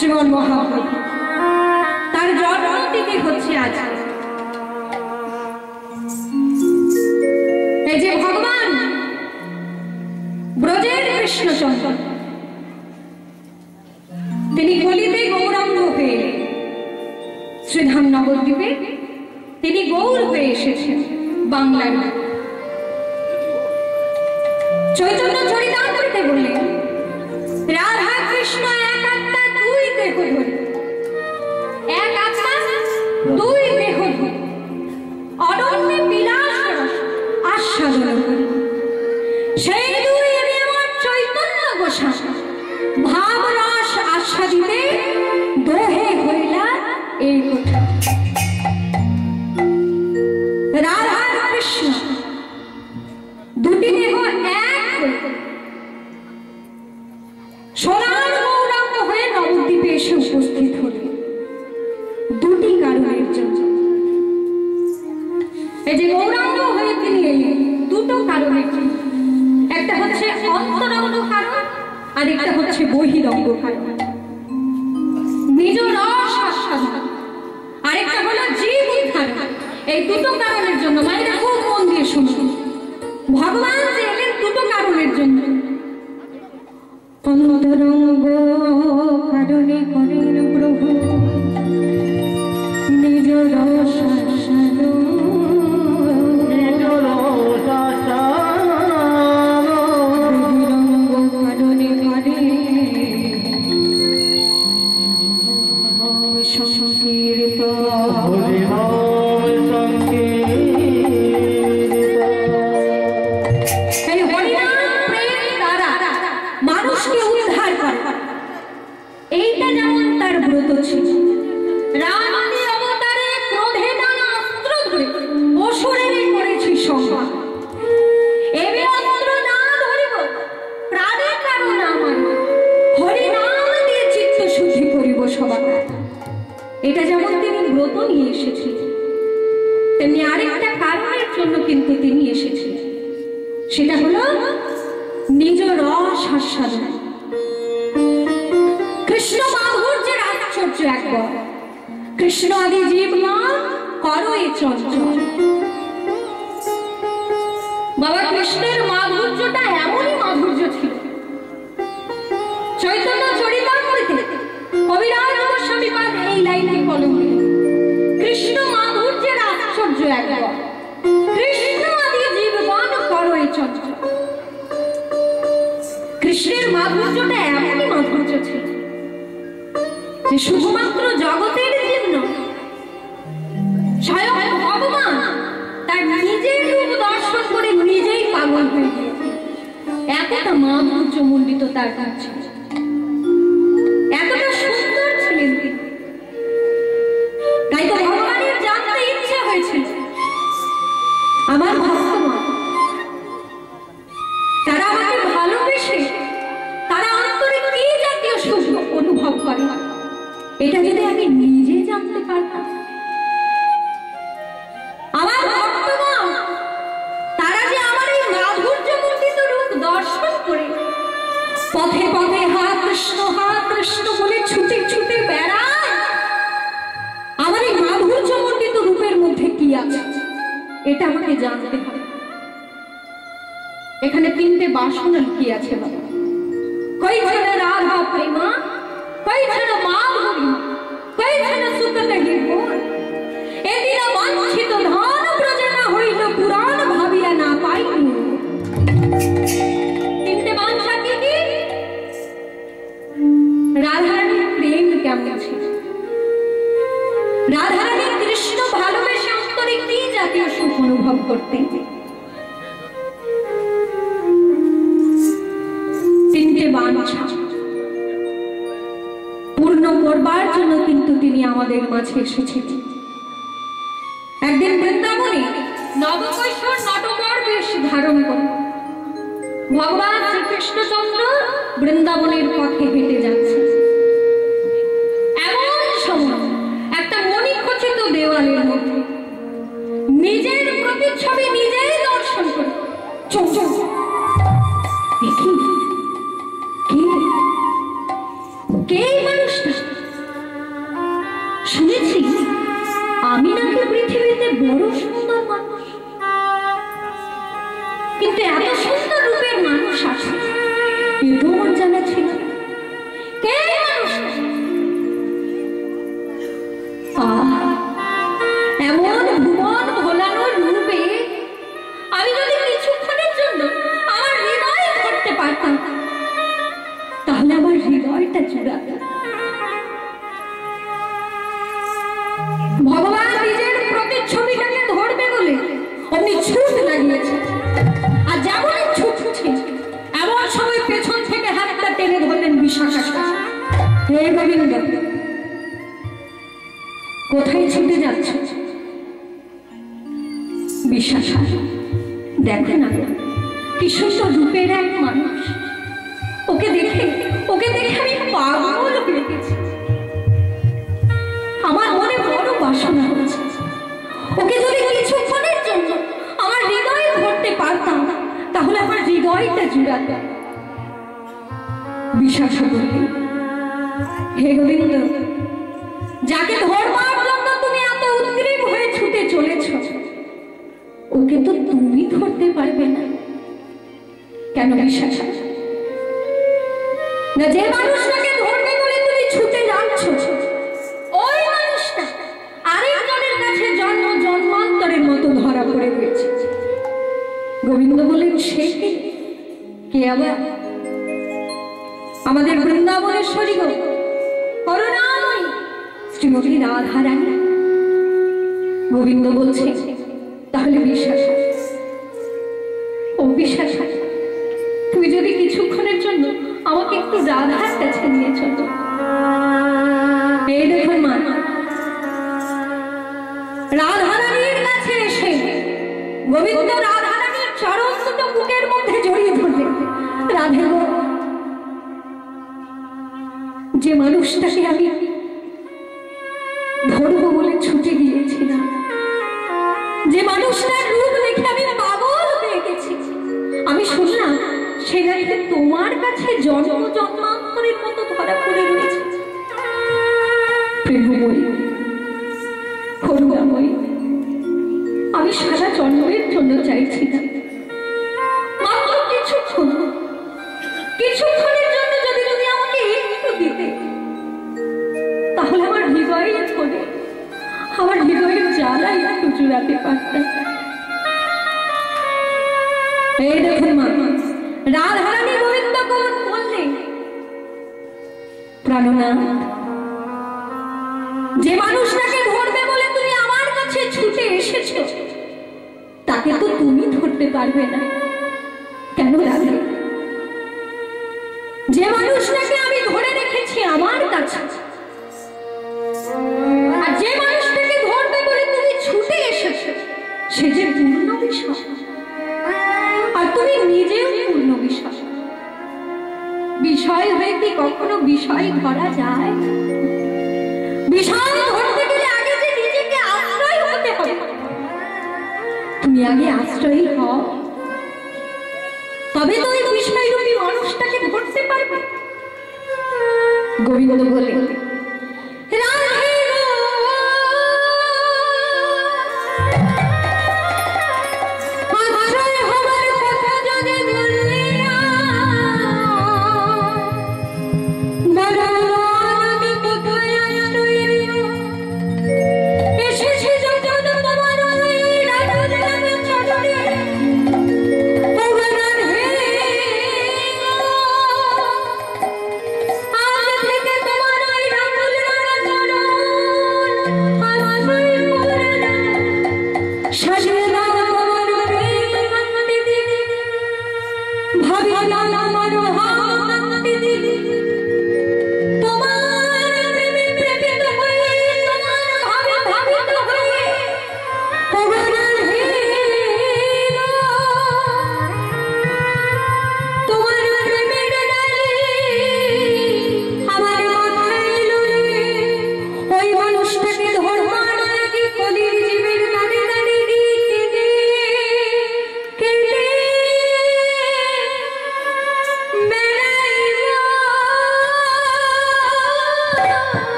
শ্রীমন মহাপ্রভু তার জন্মতিথি হচ্ছে আজ। এই যে ভগবান ব্রজের কৃষ্ণচন্দ্র তিনি কলিতে গৌরাঙ্গ হয়ে শ্রীধাম নবদ্বীপে তিনি গৌর হয়ে এসেছেন বাংলার। চৈতন্য চরিতামৃতে বললেন রাধা কৃষ্ণ এক আত্মা দুই দেহ ধরে, এক আত্মা দুই দেহ ধরে অনন্য বিলাস আস্বাদন করি। সেই দুই আমার চৈতন্য গোসাই ভাব রস আস্বাদিতে দোহে হইলা এই কথা। রাধা কৃষ্ণ দুটি দেহ এক সোনার গৌরাঙ্গ হয়ে নবদ্বীপে এসে উপস্থিত হলেন দুটি কারণের জন্য। এই যে গৌরাঙ্গ হয়ে তিনি এলেন দুটো কারণের জন্য, একটা হচ্ছে অন্তরঙ্গ কারণ আর একটা হচ্ছে বহিরঙ্গ কারণ, নিজ রস আস্বাদন, আরেকটা হলো জীব উদ্ধার। এই দুটো কারণের জন্য মায়েরা খুব মন দিয়ে শুনুন, ভগবান যে এলেন দুটো কারণের জন্য। অন্তরঙ্গ কারণে করেন প্রভু নিজ রস আস্বাদন, নিজ রস আস্বাদন, বহিরঙ্গ কারণে করে মানুষকে উদ্ধার করা, এইটা যেমন তার ব্রত ছিল। রাম আদি অবতারে ক্রোধে নানা অস্ত্র ধরে অসুরের করেছি সংহার, এবে অস্ত্র না ধরিব প্রাণের কারণ আমার, হরি নাম দিয়ে চিত্ত শুদ্ধি করিব সবার। এটা যেমন তিনি ব্রত নিয়ে এসেছিলেন, তেমনি আরেকটা কারণের জন্য কিন্তু তিনি এসেছিলেন, সেটা হলো নিজ রস আস্বাদন। কৃষ্ণ মাধুর্যের আশ্চর্য একবার, কৃষ্ণ আদি জীবগণ করো এ চঞ্চল। বাবা কৃষ্ণের মাধুর্যটা এমনই মাধুর্য ছিল, চৈতন্য চরিতামৃতে কবিরাজ গোস্বামী পাদ এই লাইনে কলম দিলেন, কৃষ্ণ মাধুর্যের আশ্চর্য একবার, কৃষ্ণ আদি জীবগণ করো এ চঞ্চল। কৃষ্ণের মাধুর্যটা এমনই মাধুর্য ছিল যে শুধুমাত্র জগতের জীব নয়, স্বয়ং ভগবান তার নিজের রূপ দর্শন করে নিজেই পাগল হয়ে গিয়েছে। এতটা মাধুর্য মণ্ডিত তার কাছে, এতটা সুন্দর ছিলেন তিনি। তাই তো ভগবানের জানতে ইচ্ছে হয়েছিল আমার ভক্তগণ তারা আমাকে ভালোবেসে তারা অন্তরে কি জাতীয় সুখ অনুভব করে, এটা যদি আমি নিজে জানতে পারতাম। আমার ভক্তগণ তারা যে আমার এই মাধুর্যমণ্ডিত রূপ দর্শন করে পথে পথে হা কৃষ্ণ বলে ছুটে ছুটে বেড়ায়, আমার এই মাধুর্যমণ্ডিত রূপের মধ্যে কি আছে এটা আমাকে জানতে হবে। এখানে তিনটে বাসনা কি আছে বাবা, কইছেন রাধা প্রেমা, কইছেন মাধুরী, কইছেন সুখ কহি মোর, এদিন বাঞ্ছিত ধন ব্রজে না হইল পুরাণ ভাবিয়া না পাইনি। তিনটে বাঞ্ছা কি কি? রাধারানীর প্রেম কেমন ছিল, রাধারানী কৃষ্ণ ভালোবেসে অন্তরে কি জাতীয় সুখ অনুভব করতেন। তিনটে বাঞ্ছা পূর্ণ করবার জন্য কিন্তু তিনি আমাদের মাঝে এসেছিলেন। একদিন বৃন্দাবনে নবকৈশোর নটবর বেশ ধারণ করে ভগবান শ্রীকৃষ্ণচন্দ্র বৃন্দাবনের পথে হেঁটে যাচ্ছে। এমন সময় একটা মণিখচিত দেওয়ালের মধ্যে নিজের প্রতিচ্ছবি নিজেই দর্শন করে চোখ কে মানুষটা শুনেছি আমি নাকি পৃথিবীতে বড় সুন্দর মানুষ, কিন্তু এত সুন্দর রূপের মানুষ আছে এতো আমার জানা ছিল না। কে মানুষ? এমন ভুবন ভোলানোর রূপে আমি যদি কিছুক্ষণের জন্য আমার হৃদয় ধরতে পারতাম, তাহলে আমার হৃদয়টা জুড়াত। ভগবান নিজের প্রতিচ্ছবিটাকে ধরবে বলে অমনি ছুট লাগিয়েছে, আর যেমনই ছুটছে এমন সময় পেছন থেকে হাতটা টেনে ধরলেন বিশাখা। হে গোবিন্দ, কোথায় ছুটে যাচ্ছ? বিশাখা, দেখো না কি সুন্দর রূপের এক মানুষ, ওকে দেখে আমি পাগল হয়ে গেছি। আমার মনে বড় বাসনা হচ্ছে, ওকে যদি কিছুক্ষণের জন্য আমার হৃদয়ে ধরতে পারতাম, তাহলে আমার হৃদয়টা জুড়াত। বিশাখা বললেন, হে গোবিন্দ, যাকে ধরবার জন্য তুমি এত উদ্গ্রীব হয়ে ছুটে চলেছ, ওকে তো তুমি ধরতে পারবে না। কেন বিশাখা? না, যে মানুষটাকে ধরবে বলে তুমি ছুটে যাচ্ছ, ওই মানুষটা আরেকজনের কাছে জন্ম জন্মান্তরের মতো ধরা পড়ে রয়েছে। গোবিন্দ বলেন, সে কে? আবার আমাদের বৃন্দাবনেশ্বরী গো, করুণাময়ী শ্রীমতী রাধা রানী। গোবিন্দ বলছে, তাহলে বিশাখা, ও বিশাখা, তুই যদি কিছুক্ষণের জন্য আমাকে একটু রাধার কাছে নিয়ে চলো। এই দেখুন মা, রাধা রানীর কাছে এসে গোবিন্দ রাধা রানীর চরণ দুটো বুকের মধ্যে জড়িয়ে ধরলেন। রাধে গো, যে মানুষটাকে আমি ধরবো বলে ছুটে গিয়েছিলাম, যে মানুষটার রূপ দেখে আমি পাগল হয়ে গেছি, আমি শুনলাম সে নাকি তোমার কাছে জন্ম জন্মান্তরের মতো ধরা পড়ে রয়েছে। প্রেমময়ী, করুণাময়ী, আমি সারা জন্মের জন্য চাইছি না, মাত্র কিছুক্ষণের জন্য যদি তুমি আমাকে একটু দিতে, তাহলে আমার হৃদয়ের করে আমার হৃদয়ের জ্বালা একটু জুড়াতে পারতাম। এই দেখুন মা, রাধা রানী গোবিন্দ বললেন, প্রাণনাথ, যে মানুষটাকে ধরবে বলে তুমি আমার কাছে ছুটে এসেছ, তাকে তো তুমি ধরতে পারবে না। কেন রাধে? যে মানুষটাকে আমি ধরে রেখেছি আমার কাছে, আর যে মানুষটাকে ধরবে বলে তুমি ছুটে এসেছ, সে যে পূর্ণ বিশ্বাস, আর তুমি নিজেও পূর্ণ বিশ্বাস। বিষয় হয়ে কি কখনো বিষয় ধরা যায়? বিষয় ধরতে গেলে আগে যে নিজেকে আশ্রয় হতে হবে। তুমি আগে আশ্রয়ী হও, তবে তো ওই বিষয়রূপী মানুষটাকে ধরতে পারবে। গোবিন্দ বলে, রাধে তোমার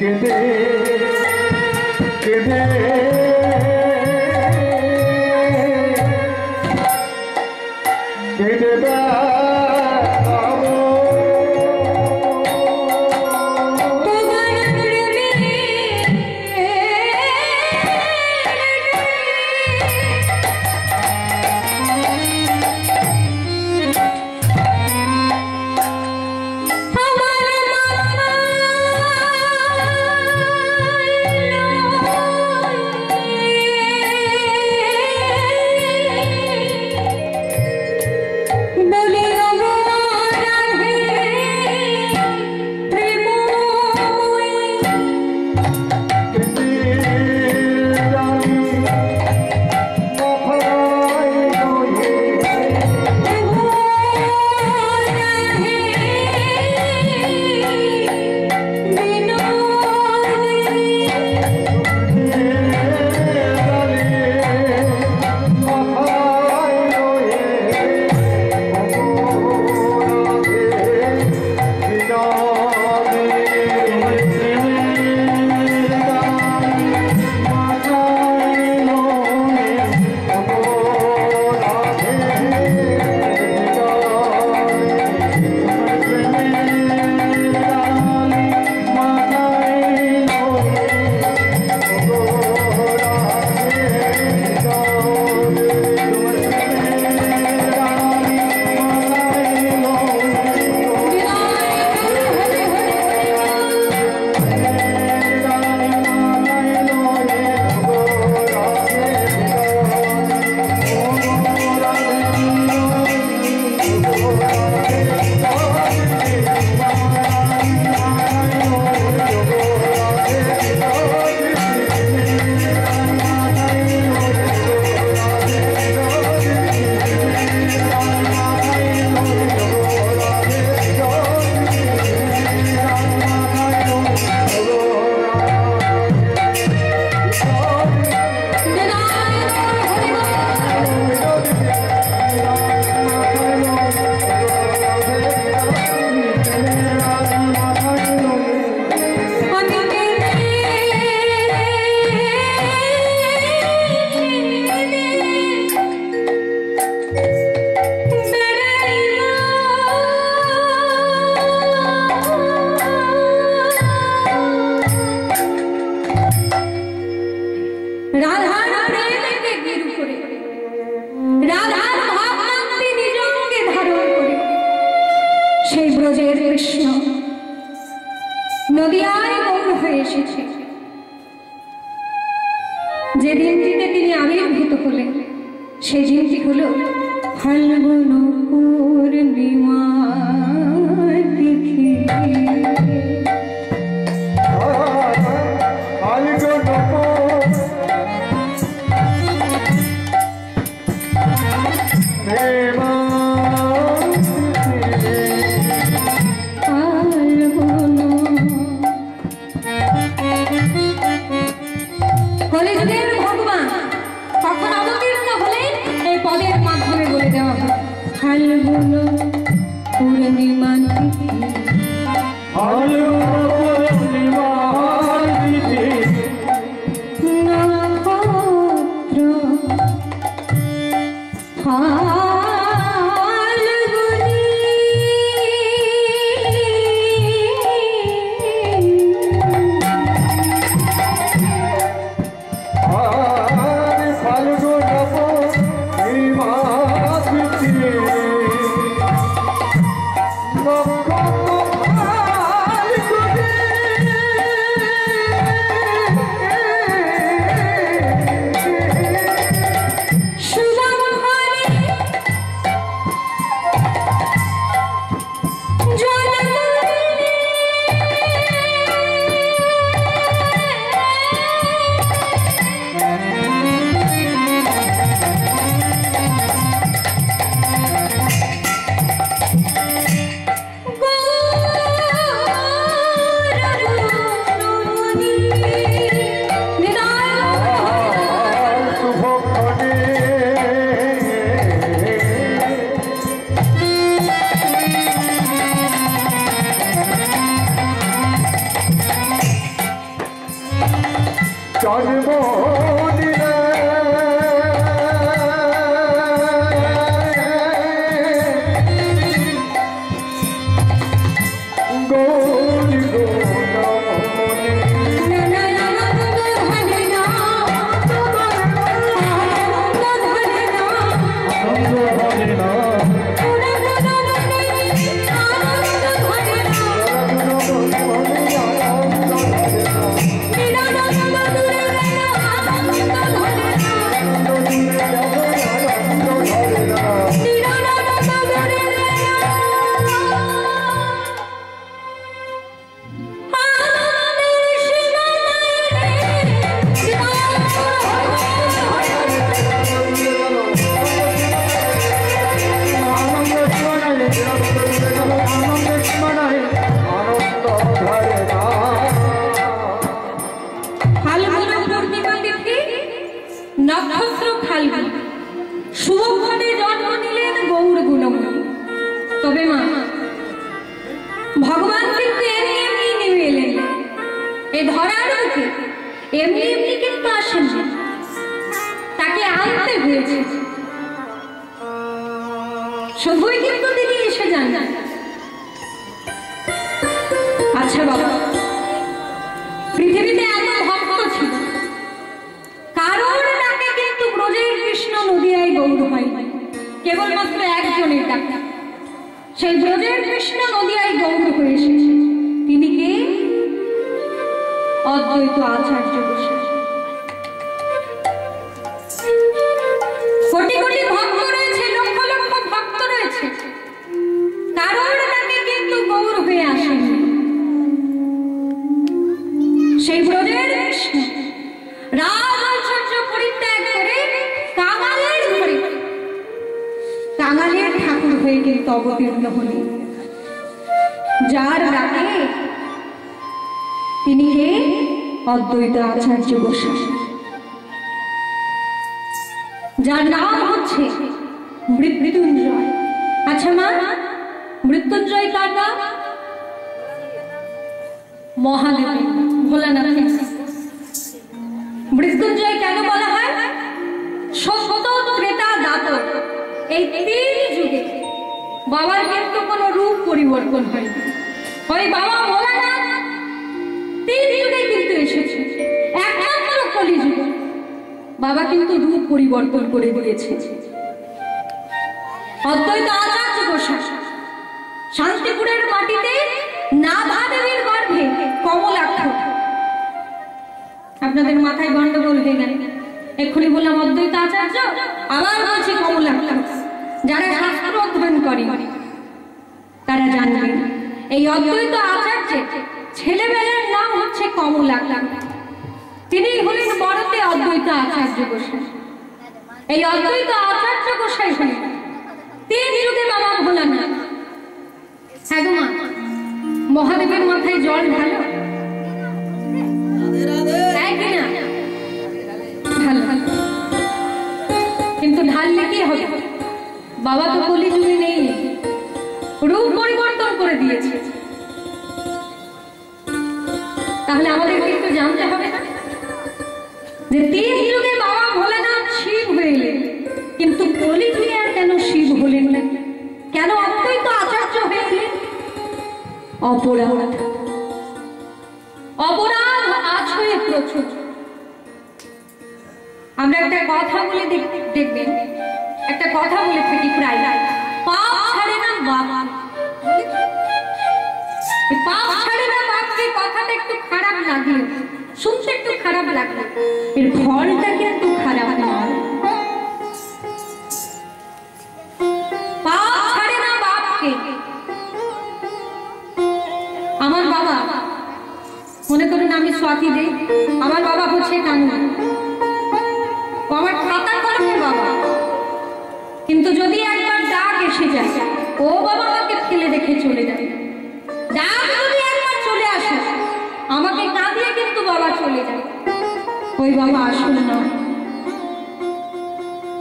কেঁদে কেঁদে কেঁদে বেড়াবো কৃষ্ণ নদিয়ায় গৌর হয়ে এসেছে। যে দিনটিতে তিনি আবির্ভূত হলেন সেই দিনটি হলো ফাল্গুন পূর্ণিমা তিথি। কলিযুগের ভগবান কখন অবতীর্ণ হলেন এই পদের মাধ্যমে বলে দেওয়া হয় ফাল্গুন ভগবান কিন্তু এমনি এমনি নেমে এলেন, এই ধরার বুকে এমনি এমনি কিন্তু আসেন, তাকে আনতে হয়েছে। শুধুই কিন্তু তিনি এসে যান না। আচ্ছা বাবা, পৃথিবীতে এত ভক্ত ছিল, কারোর ডাকে কিন্তু ব্রজের কৃষ্ণ নদিয়ায় গৌর হয়, কেবলমাত্র একজনের ডাকে সেই ব্রজের কৃষ্ণ নদিয়ায় গৌর হয়ে এসেছে। তিনি কে? অদ্বৈত আচার্য গোসাই। কোটি কোটি ভক্ত রয়েছে, লক্ষ লক্ষ ভক্ত রয়েছে, কারোর ডাকে কিন্তু গৌর হয়ে আসেন সেই ব্রজের কৃষ্ণ। রাজ ঐশ্বর্য পরিত্যাগ করে কাঙালের ঘরে কাঙালের ঠাকুর হয়ে কিন্তু অবতীর্ণ হলেন। যার ডাকে তিনি কে? অদ্বৈত আচার্য গোসাই, যার নাম হচ্ছে মৃত্যুঞ্জয়। আচ্ছা মা, মৃত্যুঞ্জয় কার নাম? মহাদেব ভোলানাথ। মৃত্যুঞ্জয় কেন বলা হয়? সত্য, ত্রেতা, দাপর, এই তিন যুগে বাবার কিন্তু কোনো রূপ পরিবর্তন হয়নি। ওই বাবা ভোলানাথ তিন যুগে কিন্তু এসেছে, একমাত্র কলিযুগে বাবা কিন্তু রূপ পরিবর্তন করে দিয়েছে। অদ্বৈত আচার্য গোসাই শান্তিপুরের মাটিতে নাভা দেবীর গর্ভে কমলাক্ষ। আপনাদের মাথায় গন্ডগোল হয়ে গেল, এক্ষুনি বললাম অদ্বৈত আচার্য, আবার বলছি কমলাক্ষ। যারা শাস্ত্র অধ্যয়ন করে তারা জানবেন এই অদ্বৈত আচার্যের ছেলেবেলার নাম হচ্ছে কমলাক্ষ। তিনি হলেন বড়তে অদ্বৈত আচার্য গোসাই। এই অদ্বৈত আচার্য গোসাই হলেন তিন যুগে বাবা ভোলানাথ। হ্যাঁ গো মা, মহাদেবের মাথায় জল ঢালো, কিন্তু ঢাললে কি হবে? বাবা তো কলিযুগে নেই, রূপ পরিবর্তন করে দিয়েছে। তাহলে আমাদের কিন্তু জানতে হবে যে তিন যুগে বাবা ভোলানাথ শিব হয়ে এলেন, কিন্তু কলিযুগে আর কেন শিব হলেন না? কেন অদ্বৈত আচার্য হয়ে এলেন? অপরাধ, অপরাধ আছে প্রচুর। আমরা একটা কথা বলে দেখবেন, একটা কথা বলে থাকি প্রায়, পাপ ছাড়ে না বাপ। পাপ ছাড়ে না বাপকে কথাটা একটু খারাপ লাগলো, শুনতে একটু খারাপ লাগলো, এর ফলটা কিন্তু খারাপ নয়। পাপ ছাড়ে না বাপকে। আমার বাবা, মনে করুন আমি স্বাতি দে, আমার বাবা হচ্ছে কানু, আমার খাতা কলমের বাবা, কিন্তু যদি একবার ডাক এসে যায় ও বাবা আমাকে ফেলে রেখে চলে যায়। ডাক যদি একবার চলে আসে আমাকে কাঁদিয়ে কিন্তু বাবা চলে যায়, ওই বাবা আসল নয়।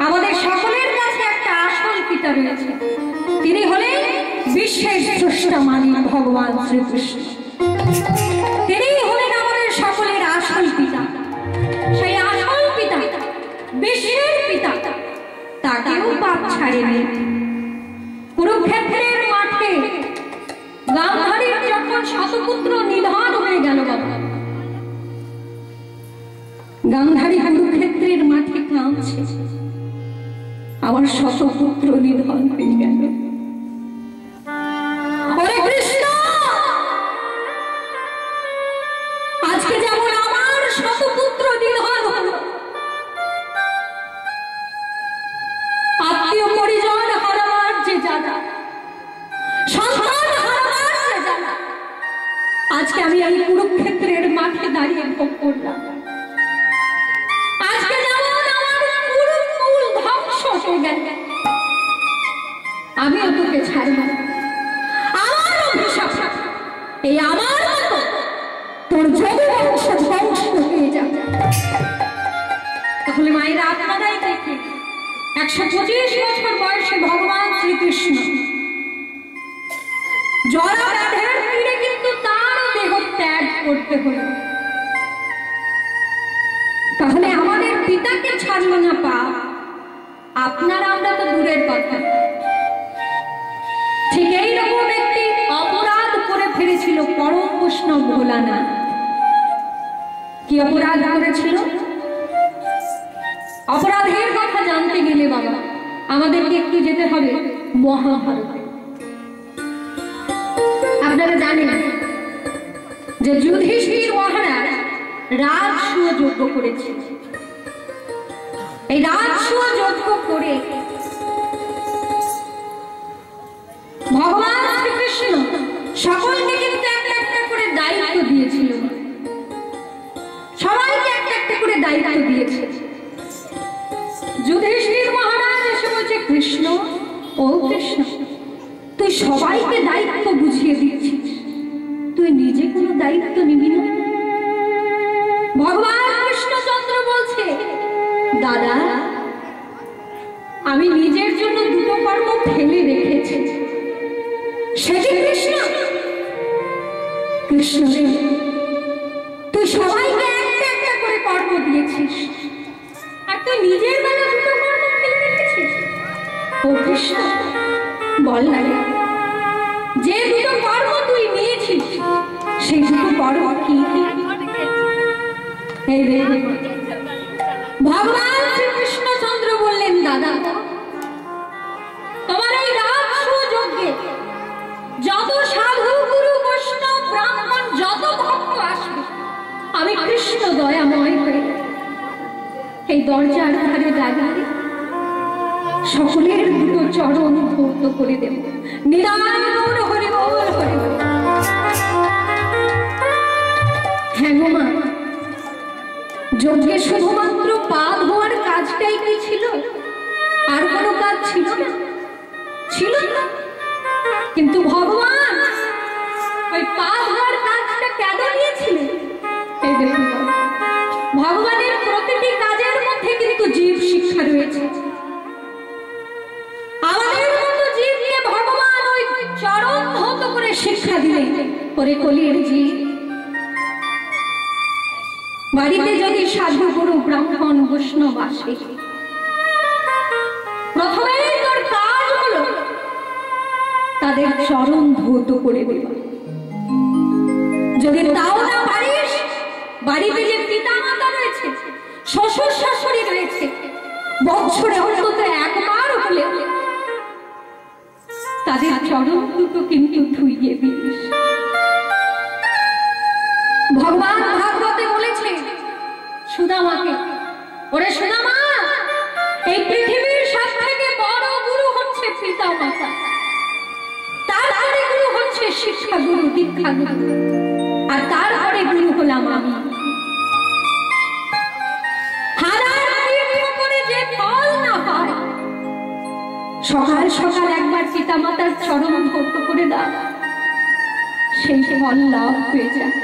আমাদের সকলের কাছে একটা আসল পিতা রয়েছে, তিনি হলেন বিশ্বের স্রষ্টা মালিক ভগবান শ্রীকৃষ্ণ। তিনি হলেন আমাদের সকলের আসল পিতা। সেই আসল পিতা, বিশ্বের পিতা, তাকেও পাপ ছাড়েনি। কুরুক্ষেত্রের মাঠে গান্ধারীর যখন শতপুত্র নিধন হয়ে গেল, বাবা গান্ধারী কুরুক্ষেত্রের মাঠে কাঁদছে, আমার শতপুত্র নিধন হয়ে গেল। ওরে কৃষ্ণ, আজকে যেমন আমার শতপুত্র নিধন হলো, আত্মীয় পরিজন হারাবার যে জ্বালা, সন্তান হারাবার যে জ্বালা, আজকে আমি এই কুরুক্ষেত্রের মাঠে দাঁড়িয়ে ভোগ করলাম। আজকে যেমন আমার কুরুকুল ধ্বংস হয়ে গেল, আমিও তোকে ছাড়ব না। আমার অভিশাপ, এই আমার মতো তোর যদুবংশ ধ্বংস হয়ে যাবে। তাহলে মায়েরা আপনারাই দেখে 125 বছর বয়সে ভগবান শ্রীকৃষ্ণ জরা ব্যাধের করতে হলো। তাহলে আমাদের পিতাকে ছাড়লো না পাপ, আপনারা আমরা তো দূরের কথা। ঠিক এইরকম একটি অপরাধ করে ফেলেছিল পরম বৈষ্ণব ভোলানাথ। কি অপরাধ করেছিল? অপরাধের কথা জানতে গেলে বাবা আমাদেরকে একটু যেতে হবে মহাভারতে। আপনারা জানেন যে যুধিষ্ঠির মহারাজ রাজসূয় যজ্ঞ করেছে। এই রাজসূয় যজ্ঞ করে ভগবান শ্রীকৃষ্ণ সকলকে কিন্তু একটা একটা করে দায়িত্ব দিয়েছিল, সবাইকে একটা একটা করে দায়িত্ব দিয়েছে। যুধিষ্ঠির মহারাজ এসে বলছে, কৃষ্ণ ও কৃষ্ণ, তুই সবাইকে দায়িত্ব বুঝিয়ে দিচ্ছিস, তুই নিজে কোনো দায়িত্ব নিবি না? ভগবান কৃষ্ণচন্দ্র বলছে, দাদা আমি নিজের জন্য দুটো কর্ম ফেলে রেখেছি। সেটি কৃষ্ণ। কৃষ্ণ তুই সবাইকে একটা একটা করে কর্ম দিয়েছিস, আর তুই নিজের বেলা দুটো কর্ম ফেলে রেখেছিস। ও কৃষ্ণ বল না, যে দুটো কর্ম তুই নিয়েছিস সেই দুটো কর্ম কি? ভগবান শ্রীকৃষ্ণচন্দ্র বললেন, দাদা তোমার এই রাজসূয় যজ্ঞে যত সাধু গুরু বৈষ্ণব ব্রাহ্মণ যত ভক্ত আসবে, আমি কৃষ্ণ দয়াময় হয়ে এই দরজার ধারে দাঁড়িয়ে সকলের দুটো চরণ ধৌত করে দেব। নিরায় গৌর হরি বল হরি বল। হ্যাঁ গো মা, যজ্ঞে শুধুমাত্র পা ধোয়ার কাজটাই কি ছিল? আর কোনো কাজ ছিল না? ছিল না। কিন্তু ভগবান ওই পা ধোয়ার কাজটা কেন নিয়েছিলেন? এই দেখুন, ভগবানের প্রতিটি কাজের মধ্যে কিন্তু জীব শিক্ষা রয়েছে। আমাদের মতো জীবকে ভগবান ওই চরণ ধৌত করে শিক্ষা দিলেন, করে কলির জীব বাড়িতে যদি সাধু গুরু ব্রাহ্মণ বৈষ্ণব আসে, প্রথমেই তোর কাজ হলো তাদের চরণ ধৌত করে দেওয়া। যদি তাও না পারিস, বাড়িতে যে পিতা মাতা রয়েছে, শ্বশুর শাশুড়ি রয়েছে, বছরে অন্তত একবার হলে তাদের চরণ দুটো কিন্তু ধুইয়ে দিস। ভগবান ভাগবতে বলেছে সুদামাকে, ওরে সুদামা, এই পৃথিবীর সবথেকে বড় গুরু হচ্ছে পিতা মাতা, তারপরে গুরু হচ্ছে শিক্ষা গুরু, দীক্ষা গুরু, আর তারপরে গুরু হলাম আমি। হাজার তীর্থ করে যে ফল না পায়, সকাল সকাল একবার পিতা মাতার চরণ ধৌত করে দাও, সেই ফল লাভ হয়ে যায়।